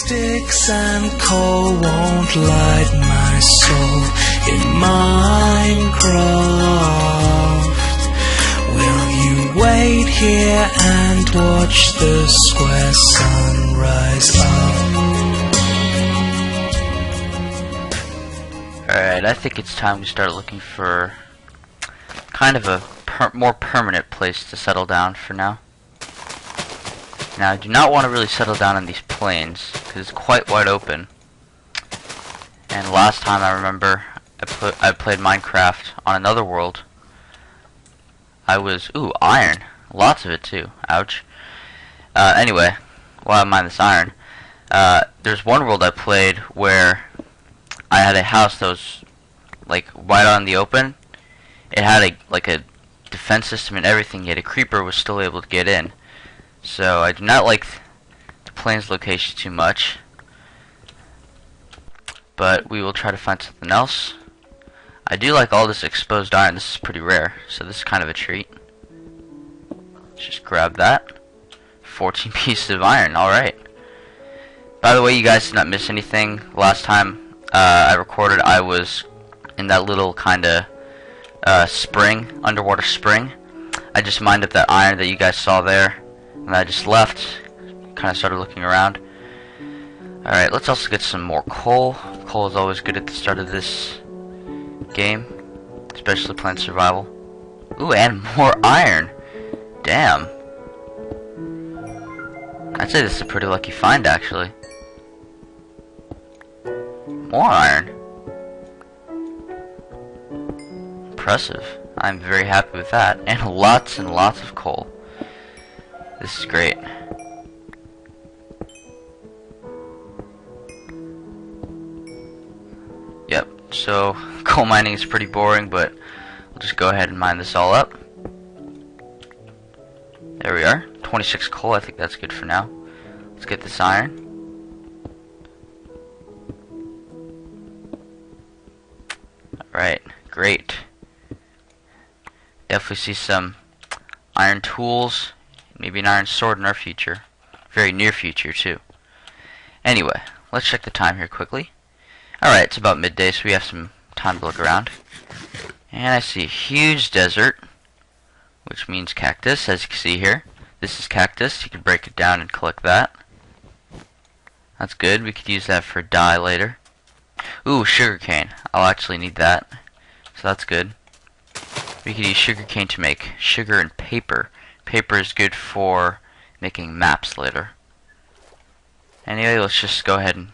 Sticks and coal won't light my soul in Minecraft. Will you wait here and watch the square sun rise up? Alright, I think it's time we start looking for kind of a more permanent place to settle down for now. Now, I do not want to really settle down on these plains, because it's quite wide open. And last time I remember I played Minecraft on another world. Ooh, iron. Lots of it too. Ouch. Anyway, while I mine this iron, there's one world I played where I had a house that was like wide out in the open. It had a defense system and everything, yet a creeper was still able to get in. So I do not like the plains location too much, but we will try to find something else. I do like all this exposed iron. This is pretty rare, so this is kind of a treat. Let's just grab that. 14 pieces of iron. Alright. By the way, you guys did not miss anything. Last time I recorded, I was in that little kind of underwater spring. I just mined up that iron that you guys saw there, and I just left, kind of started looking around. Alright, let's also get some more coal. Coal is always good at the start of this game, especially playing survival. Ooh, and more iron. Damn. I'd say this is a pretty lucky find, actually. More iron. Impressive. I'm very happy with that. And lots of coal. This is great. Yep, so coal mining is pretty boring, but we'll just go ahead and mine this all up. There we are. 26 coal, I think that's good for now. Let's get this iron. Alright, great. Definitely see some iron tools, maybe an iron sword in our future. Very near future, too. Anyway, let's check the time here quickly. Alright, it's about midday, so we have some time to look around. And I see a huge desert, which means cactus, as you can see here. This is cactus. You can break it down and collect that. That's good. We could use that for dye later. Ooh, sugarcane. I'll actually need that. So that's good. We could use sugarcane to make sugar and paper. Paper is good for making maps later. Anyway, let's just go ahead and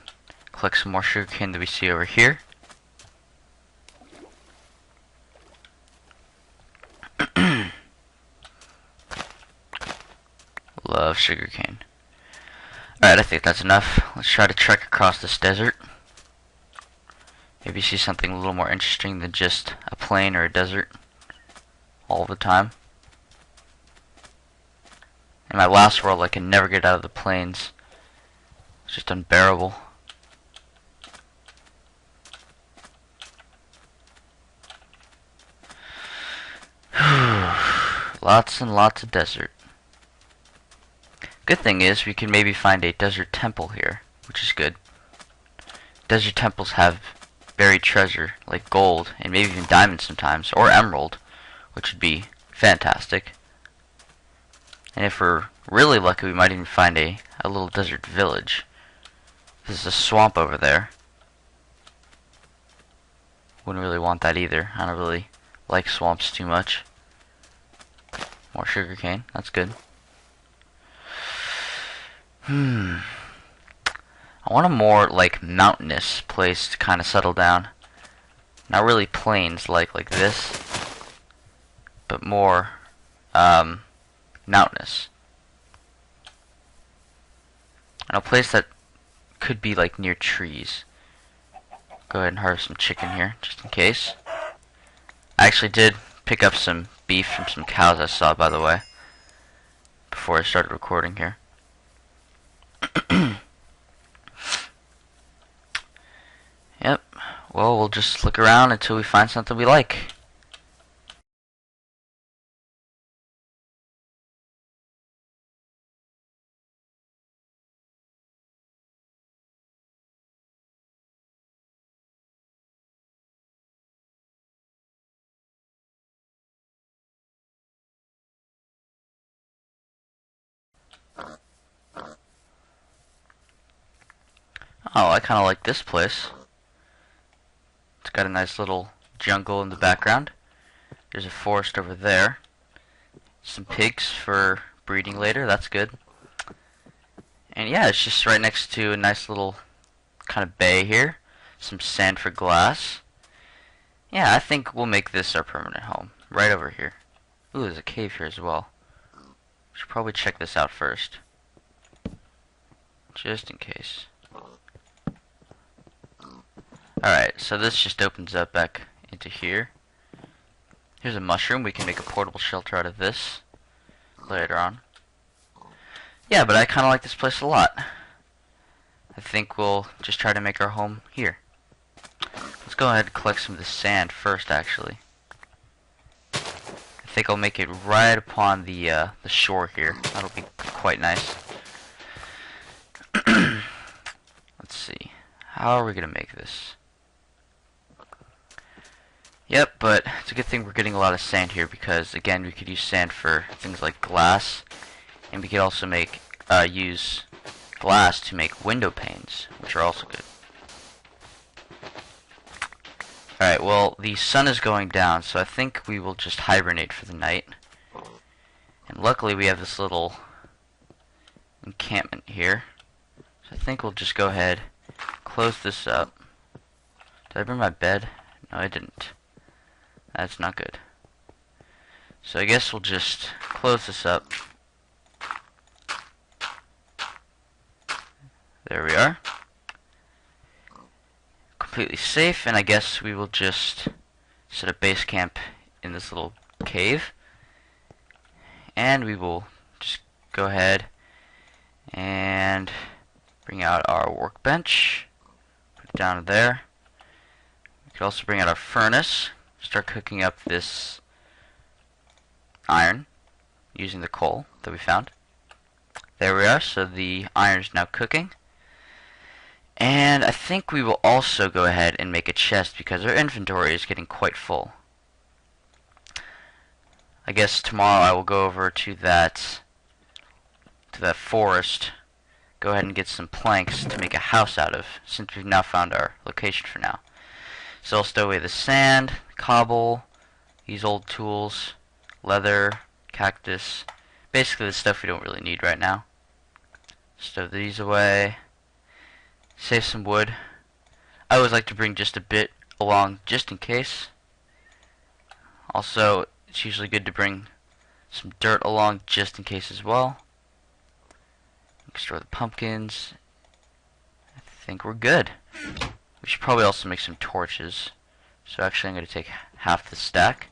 collect some more sugarcane that we see over here. Love sugarcane. Alright, I think that's enough. Let's try to trek across this desert. Maybe see something a little more interesting than just a plain or a desert all the time. In my last world, I could never get out of the plains. It's just unbearable. Lots and lots of desert. Good thing is we can maybe find a desert temple here, which is good. Desert temples have buried treasure like gold and maybe even diamonds sometimes, or emerald, which would be fantastic. And if we're really lucky, we might even find a little desert village. There's a swamp over there. Wouldn't really want that either. I don't really like swamps too much. More sugarcane, that's good. I want a more like mountainous place to kind of settle down. Not really plains like this, but more mountainous. And a place that could be like near trees. Go ahead and harvest some chicken here, just in case. I actually did pick up some beef from some cows I saw, by the way, before I started recording here. Yep. Well, we'll just look around until we find something we like. Oh, I kind of like this place. It's got a nice little jungle in the background. There's a forest over there. Some pigs for breeding later, that's good. And yeah, it's just right next to a nice little kind of bay here. Some sand for glass. Yeah, I think we'll make this our permanent home. Right over here. Ooh, there's a cave here as well. Should probably check this out first. Just in case. Alright, so this just opens up back into here. Here's a mushroom. We can make a portable shelter out of this later on. Yeah, but I kind of like this place a lot. I think we'll just try to make our home here. Let's go ahead and collect some of the sand first, actually. I think I'll make it right upon the shore here. That'll be quite nice. Let's see. How are we going to make this? Yep, but it's a good thing we're getting a lot of sand here because, again, we could use sand for things like glass. And we could also make use glass to make window panes, which are also good. Alright, well, the sun is going down, so I think we will just hibernate for the night. And luckily we have this little encampment here. So I think we'll just go ahead, close this up. Did I bring my bed? No, I didn't. That's not good. So I guess we'll just close this up. There we are. Completely safe, and I guess we will just set up base camp in this little cave. And we will just go ahead and bring out our workbench. Put it down there. We could also bring out our furnace. Start cooking up this iron using the coal that we found. There we are, so the iron is now cooking. And I think we will also go ahead and make a chest because our inventory is getting quite full. I guess tomorrow I will go over to that forest, go ahead and get some planks to make a house out of, since we've now found our location for now. So I'll stow away the sand, cobble, these old tools, leather, cactus, basically the stuff we don't really need right now. Stow these away, save some wood. I always like to bring just a bit along just in case. Also, it's usually good to bring some dirt along just in case as well. Store the pumpkins. I think we're good. We should probably also make some torches. So actually I'm going to take half the stack.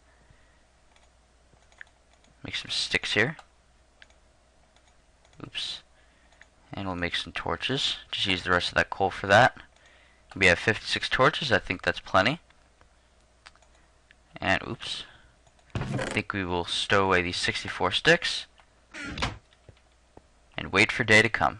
Make some sticks here. Oops. And we'll make some torches. Just use the rest of that coal for that. We have 56 torches. I think that's plenty. And oops. I think we will stow away these 64 sticks. And wait for day to come.